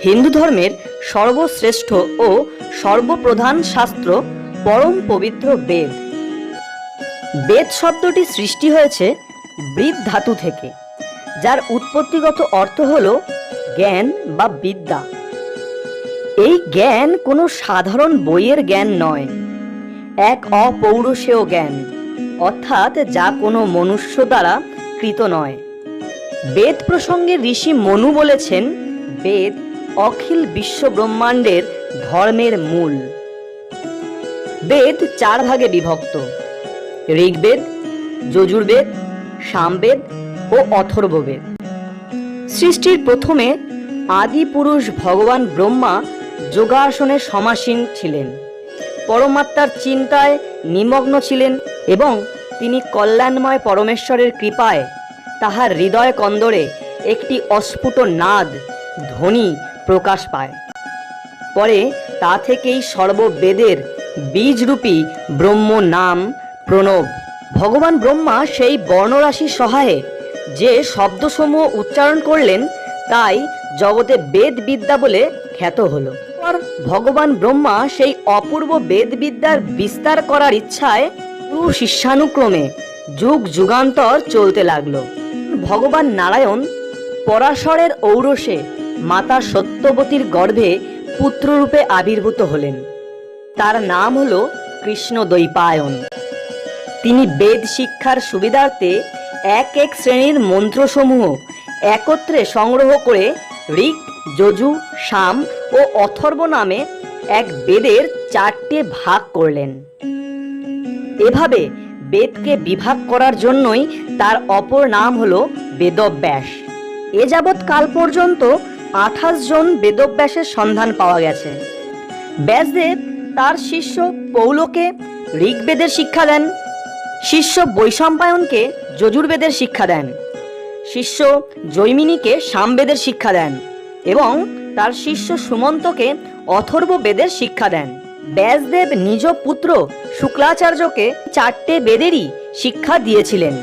হিন্দু ধর্মের সর্বশ্রেষ্ঠ ও সর্বপ্রধান শাস্ত্র পরম পবিত্র বেদ। বেদ শব্দটি সৃষ্টি হয়েছে বৃৎ ধাতু থেকে, যার উৎপত্তিগত অর্থ হল জ্ঞান বা বিদ্যা। এই জ্ঞান কোনো সাধারণ বইয়ের জ্ঞান নয়, এক অপৌরুষেয় জ্ঞান, অর্থাৎ যা কোনো মনুষ্য দ্বারা কৃত নয়। বেদ প্রসঙ্গে ঋষি মনু বলেছেন, বেদ অখিল বিশ্ব ব্রহ্মাণ্ডের ধর্মের মূল। বেদ 4 ভাগে বিভক্ত: ঋগ্বেদ, যজুর্বেদ, সামবেদ ও অথর্ববেদ। সৃষ্টির প্রথমে আদি পুরুষ ভগবান ব্রহ্মা যোগাসনে সমাসীন ছিলেন, পরমাত্মার চিন্তায় নিমগ্ন ছিলেন এবং তিনি কল্যাণময় পরমেশ্বরের কৃপায় তাহার হৃদয় কন্দরে একটি অস্ফুট নাদ ধ্বনি প্রকাশ পায়। পরে তা থেকেই সর্ববেদের বীজরূপী ব্রহ্ম নাম প্রণব। ভগবান ব্রহ্মা সেই বর্ণরাশি সহায়ে যে শব্দসমূহ উচ্চারণ করলেন, তাই জগতে বেদ বিদ্যা বলে খ্যাত হল। ভগবান ব্রহ্মা সেই অপূর্ব বেদ বিদ্যার বিস্তার করার ইচ্ছায় পুরো শিষ্যানুক্রমে যুগ যুগান্তর চলতে লাগলো। ভগবান নারায়ণ পরাশরের ঔরসে মাতা সত্যবতীর গর্ভে পুত্ররূপে আবির্ভূত হলেন। তার নাম হল কৃষ্ণদ্বৈপায়ন। তিনি বেদ শিক্ষার সুবিধার্থে এক এক শ্রেণীর মন্ত্রসমূহ একত্রে সংগ্রহ করে ঋক, যজু, সাম ও অথর্ব নামে এক বেদের 4টে ভাগ করলেন। এভাবে বেদকে বিভাগ করার জন্যই তার অপর নাম হল বেদব্যাস। এ যাবৎ কাল পর্যন্ত 28 জন বেদব্যাসের সন্ধান পাওয়া গেছে। ব্যাসদেব তার শিষ্য পৌলকে ঋগ্বেদের শিক্ষা দেন, শিষ্য বৈশম্পায়নকে যজুর্বেদের শিক্ষা দেন, শিষ্য জৈমিনীকে সামবেদের শিক্ষা দেন এবং তার শিষ্য সুমন্তকে অথর্ব বেদের শিক্ষা দেন। ব্যাসদেব নিজ পুত্র শুক্লাচার্যকে 4টে বেদেরই শিক্ষা দিয়েছিলেন।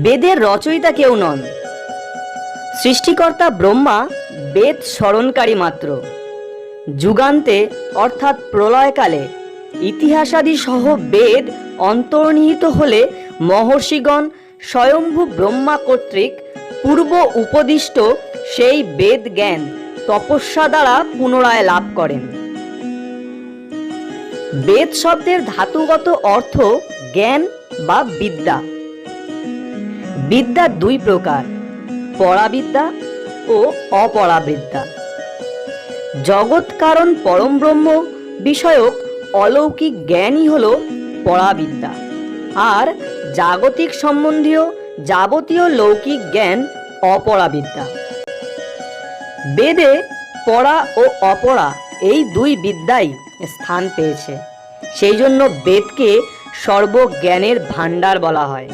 বেদের রচয়িতা কেউ নন, সৃষ্টিকর্তা ব্রহ্মা বেদ স্মরণকারী মাত্র। যুগান্তে অর্থাৎ প্রলয়কালে ইতিহাসাদি সহ বেদ অন্তর্নিহিত হলে মহর্ষিগণ স্বয়ম্ভু ব্রহ্মা কর্তৃক পূর্ব উপদিষ্ট সেই বেদ জ্ঞান তপস্যা দ্বারা পুনরায় লাভ করেন। বেদ শব্দের ধাতুগত অর্থ জ্ঞান বা বিদ্যা। বিদ্যা 2 প্রকার: পরাবিদ্যা ও অপরাবিদ্যা। জগৎ কারণ পরম ব্রহ্ম বিষয়ক অলৌকিক জ্ঞানই হল পরাবিদ্যা, আর জাগতিক সম্বন্ধীয় যাবতীয় লৌকিক জ্ঞান অপরাবিদ্যা। বেদে পরা ও অপরা এই 2 বিদ্যাই স্থান পেয়েছে, সেই জন্য বেদকে সর্বজ্ঞানের ভাণ্ডার বলা হয়।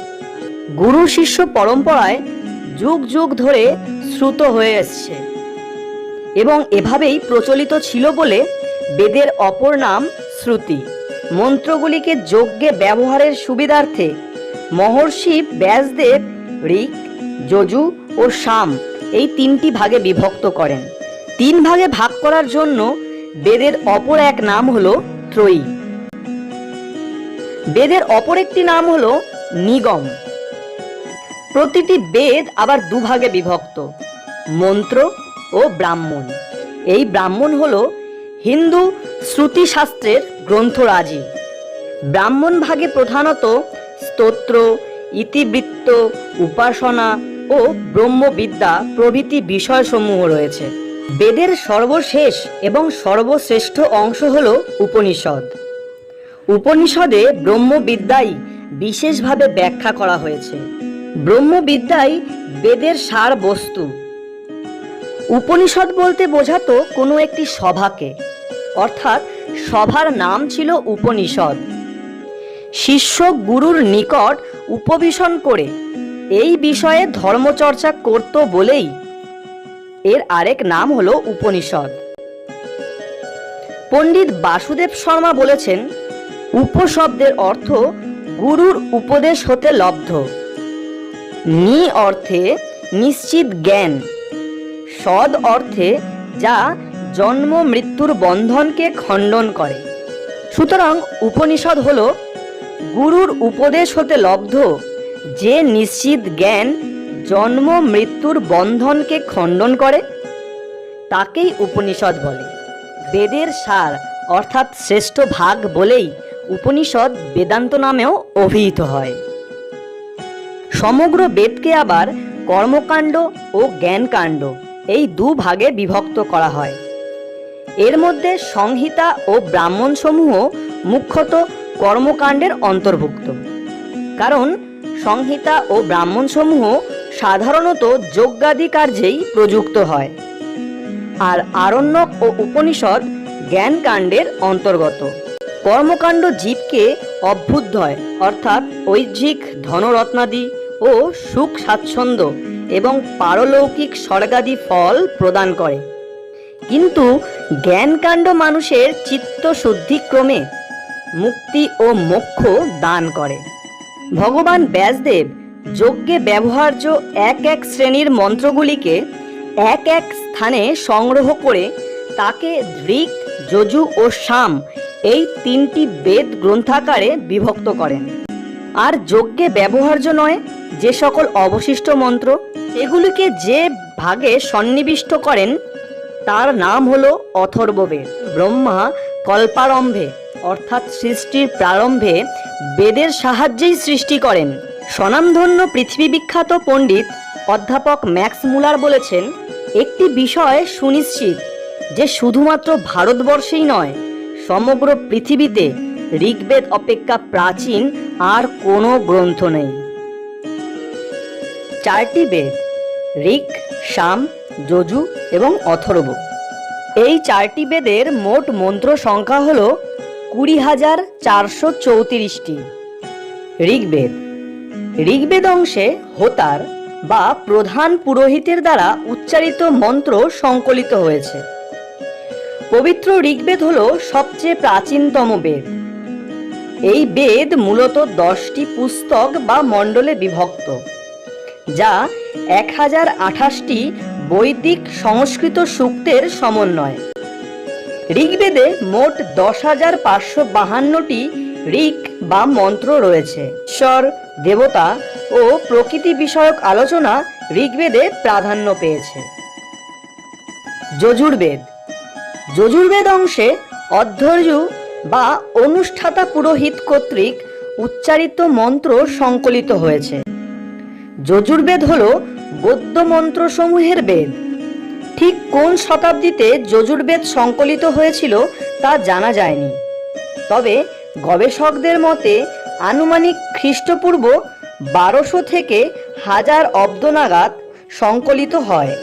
গুরু শিষ্য পরম্পরায় যুগ যুগ ধরে শ্রুত হয়ে এসছে এবং এভাবেই প্রচলিত ছিল বলে বেদের অপর নাম শ্রুতি। মন্ত্রগুলিকে যজ্ঞে ব্যবহারের সুবিধার্থে মহর্ষি ব্যাসদেব ঋক, যজু ও সাম এই 3টি ভাগে বিভক্ত করেন। 3 ভাগে ভাগ করার জন্য বেদের অপর এক নাম হল ত্রয়ী। বেদের অপর একটি নাম হল নিগম। প্রতিটি বেদ আবার 2 ভাগে বিভক্ত: মন্ত্র ও ব্রাহ্মণ। এই ব্রাহ্মণ হল হিন্দু শ্রুতিশাস্ত্রের গ্রন্থরাজি। ব্রাহ্মণ ভাগে প্রধানত স্তোত্র, ইতিবৃত্ত, উপাসনা ও ব্রহ্মবিদ্যা প্রভৃতি বিষয়সমূহ রয়েছে। বেদের সর্বশেষ এবং সর্বশ্রেষ্ঠ অংশ হল উপনিষদ। উপনিষদে ব্রহ্মবিদ্যাই বিশেষভাবে ব্যাখ্যা করা হয়েছে। ব্রহ্মবিদ্যাই বেদের সার বস্তু। উপনিষদ বলতে বোঝাতো কোনো একটি সভাকে, অর্থাৎ সভার নাম ছিল উপনিষদ। শিষ্য গুরুর নিকট উপবেশন করে এই বিষয়ে ধর্মচর্চা করত বলেই এর আরেক নাম হলো উপনিষদ। পণ্ডিত বাসুদেব শর্মা বলেছেন, উপশব্দের অর্থ গুরুর উপদেশ হতে লব্ধ। নি অর্থে নিশ্চিত জ্ঞান, সদ অর্থে যা জন্ম মৃত্যুর বন্ধনকে খণ্ডন করে। সুতরাং উপনিষদ হল গুরুর উপদেশ হতে লব্ধ যে নিশ্চিত জ্ঞান জন্ম মৃত্যুর বন্ধনকে খণ্ডন করে, তাকেই উপনিষদ বলে। বেদের সার অর্থাৎ শ্রেষ্ঠ ভাগ বলেই উপনিষদ বেদান্ত নামেও অভিহিত হয়। সমগ্র বেদকে আবার কর্মকাণ্ড ও জ্ঞানকাণ্ড এই দু ভাগে বিভক্ত করা হয়। এর মধ্যে সংহিতা ও ব্রাহ্মণ সমূহ মুখ্যত কর্মকাণ্ডের অন্তর্ভুক্ত, কারণ সংহিতা ও ব্রাহ্মণ সমূহ সাধারণত যজ্ঞাদি কার্যেই প্রযুক্ত হয়, আর আরণ্যক ও উপনিষদ জ্ঞানকাণ্ডের অন্তর্গত। কর্মকাণ্ড জীবকে অভ্যুদয় অর্থাৎ ঐহিক ধনরত্নাদি ও সুখ স্বাচ্ছন্দ্য এবং পারলৌকিক স্বর্গাদি ফল প্রদান করে, কিন্তু জ্ঞানকাণ্ড মানুষের চিত্ত শুদ্ধিক্রমে মুক্তি ও মোক্ষ দান করে। ভগবান ব্যাসদেব যজ্ঞে ব্যবহার্য এক এক শ্রেণীর মন্ত্রগুলিকে এক এক স্থানে সংগ্রহ করে তাকে ঋক্, যজু ও সাম এই তিনটি বেদ গ্রন্থাকারে বিভক্ত করেন। আর যজ্ঞে ব্যবহার্য নয় যে সকল অবশিষ্ট মন্ত্র, এগুলিকে যে ভাগে সন্নিবিষ্ট করেন তার নাম হল অথর্ববেদ। ব্রহ্মা কল্পারম্ভে অর্থাৎ সৃষ্টির প্রারম্ভে বেদের সাহায্যেই সৃষ্টি করেন। স্বনামধন্য পৃথিবী বিখ্যাত পণ্ডিত অধ্যাপক ম্যাক্স মুলার বলেছেন, একটি বিষয় সুনিশ্চিত যে শুধুমাত্র ভারতবর্ষেই নয়, সমগ্র পৃথিবীতে ঋগ্বেদ অপেক্ষা প্রাচীন আর কোনো গ্রন্থ নেই। চারটি বেদ ঋক্, সাম, যজু এবং অথর্ব। এই চারটি বেদের মোট মন্ত্র সংখ্যা হল 20,434টি। ঋগ্বেদ। ঋগ্বেদ অংশে হোতার বা প্রধান পুরোহিতের দ্বারা উচ্চারিত মন্ত্র সংকলিত হয়েছে। পবিত্র ঋগ্বেদ হল সবচেয়ে প্রাচীনতম বেদ। এই বেদ মূলত 10টি পুস্তক বা মণ্ডলে বিভক্ত, যা 1028টি বৈদিক সংস্কৃত সূক্তের সমন্বয়। ঋগ্বেদে মোট 10,552টি ঋক্ বা মন্ত্র রয়েছে। ঈশ্বর, দেবতা ও প্রকৃতি বিষয়ক আলোচনা ঋগ্বেদে প্রাধান্য পেয়েছে। যজুর্বেদ। যজুর্বেদ অংশে অধ্যর্যু বা অনুষ্ঠাতা পুরোহিত কর্তৃক উচ্চারিত মন্ত্র সংকলিত হয়েছে। যজুর্বেদ হল গদ্য মন্ত্রসমূহের বেদ। ঠিক কোন শতাব্দীতে যজুর্বেদ সংকলিত হয়েছিল তা জানা যায়নি, তবে গবেষকদের মতে আনুমানিক খ্রিস্টপূর্ব 1200 থেকে 1000 অব্দ নাগাদ সংকলিত হয়।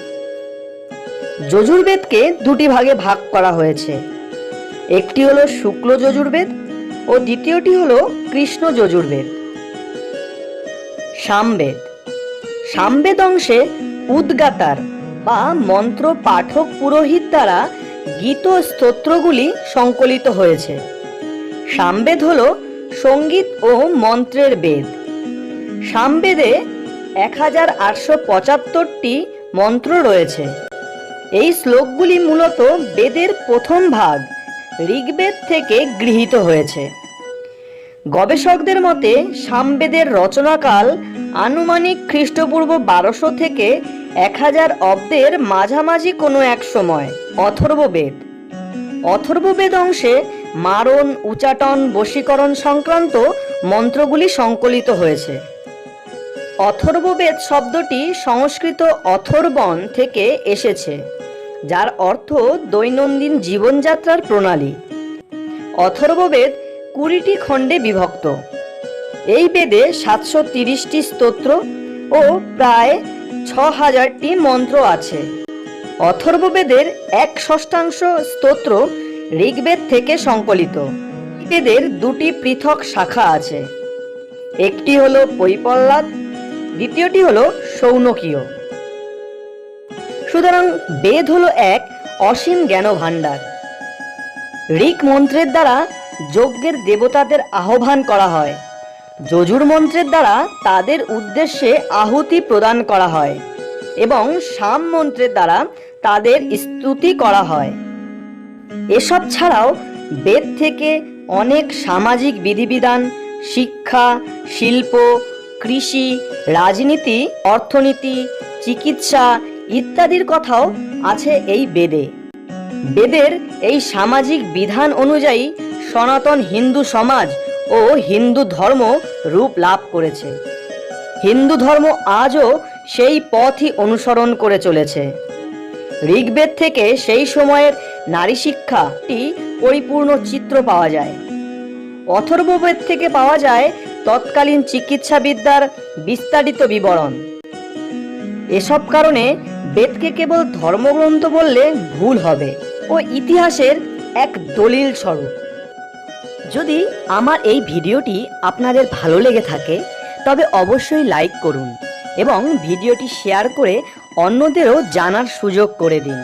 যজুর্বেদকে দুটি ভাগে ভাগ করা হয়েছে, একটি হলো শুক্ল যজুর্বেদ ও দ্বিতীয়টি হলো কৃষ্ণ যজুর্বেদ। সামবেদ। সামবেদ অংশে উদ্গাতার বা মন্ত্র পাঠক পুরোহিত দ্বারা গীত স্তোত্রগুলি সংকলিত হয়েছে। সামবেদ হল সঙ্গীত ও মন্ত্রের বেদ। সামবেদে 1875টি মন্ত্র রয়েছে। এই শ্লোকগুলি মূলত বেদের প্রথম ভাগ ঋগ্বেদ থেকে গৃহীত হয়েছে। গবেষকদের মতে সামবেদের রচনাকাল আনুমানিক খ্রিস্টপূর্ব 1200 থেকে 1000 অব্দের মাঝামাঝি কোনো এক সময়। অথর্ববেদ। অথর্ববেদ অংশে মারণ, উচাটন, বশীকরণ সংক্রান্ত মন্ত্রগুলি সংকলিত হয়েছে। অথর্ববেদ শব্দটি সংস্কৃত অথর্বণ থেকে এসেছে, যার অর্থ দৈনন্দিন জীবনযাত্রার প্রণালী। অথর্ববেদ 20টি খণ্ডে বিভক্ত। এই বেদে 730টি স্তোত্র ও প্রায় 6000টি মন্ত্র আছে। অথর্ববেদের 1/6 স্তোত্র ঋগ্বেদ থেকে সংকলিত। বেদের দুটি পৃথক শাখা আছে, একটি হলো পৈপল্লাদ, দ্বিতীয়টি হলো শৌনকীয়। সুতরাং বেদ হলো এক অসীম জ্ঞান ভাণ্ডার। ঋক মন্ত্রের দ্বারা যজ্ঞের দেবতাদের আহ্বান করা হয়, যজুর মন্ত্রের দ্বারা তাদের উদ্দেশ্যে আহুতি প্রদান করা হয় এবং সাম মন্ত্রের দ্বারা তাদের স্তুতি করা হয়। এসব ছাড়াও বেদ থেকে অনেক সামাজিক বিধিবিধান, শিক্ষা, শিল্প, কৃষি, রাজনীতি, অর্থনীতি, চিকিৎসা ইত্যাদির কথাও আছে এই বেদে। বেদের এই সামাজিক বিধান অনুযায়ী সনাতন হিন্দু সমাজ ও হিন্দু ধর্ম রূপ লাভ করেছে। হিন্দু ধর্ম আজও সেই পথই অনুসরণ করে চলেছে। ঋগ্বেদ থেকে সেই সময়ের নারী শিক্ষাটি পরিপূর্ণ চিত্র পাওয়া যায়। অথর্ববেদ থেকে পাওয়া যায় তৎকালীন চিকিৎসাবিদ্যার বিস্তারিত বিবরণ। এসব কারণে বেদকে কেবল ধর্মগ্রন্থ বললে ভুল হবে ও ইতিহাসের এক দলিল স্বরূপ। যদি আমার এই ভিডিওটি আপনাদের ভালো লেগে থাকে তবে অবশ্যই লাইক করুন এবং ভিডিওটি শেয়ার করে অন্যদেরও জানার সুযোগ করে দিন।